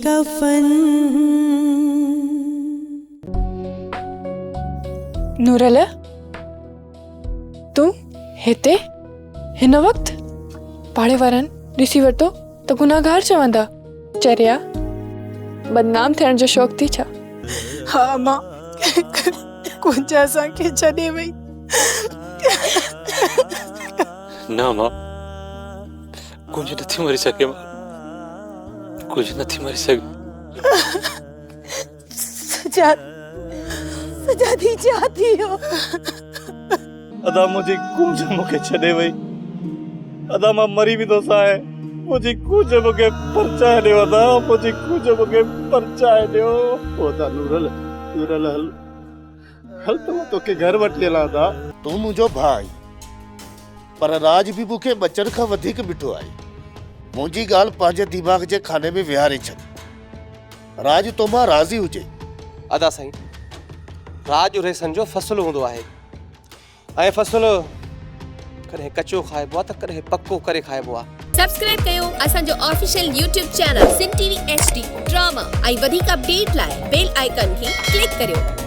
कफन। नूरल तू हिते हिन वक्त पाड़े वारन ॾिसी वरितो त गुनाहगार चवंदा। चरिया बदनाम थियण जो शौक़ थी छा? हाँ मां, कुंज असांखे छॾे वई। ना मां, कुंज नथी मरी सघे मां, कुंज नथी मरी सघे। सजादी चाहती हो। अदा मुझे कुंज मुखे छॾे वई। अदा मां मरी भी तो साए। मुझे कुंज मुखे परचाए ॾियो। अदा मुझे कुंज मुखे परचाए ॾियो। अदा नूरल हल हल तो तोखे घर वठी हलां। अदा तू मुझो भाई, पर राज भी मुखे बचन खां वधीक मिठो आहे। मुंहिंजी ॻाल्हि पंहिंजे दिमाग़ जे खाने में विहारे छॾ। राज तो मां राज़ी हुजे। अदा साईं, राज रेसन जो फ़सुलु हूंदो आहे ऐं फ़सुलु कॾहिं कचो खाइबो आहे त कॾहिं पको करे खाइबो आहे। सब्सक्राइब कयो असांजो official YouTube channel Singh TV HD drama ऐं वधीक अपडेट लाइ बेल आइकन खे क्लिक करियो।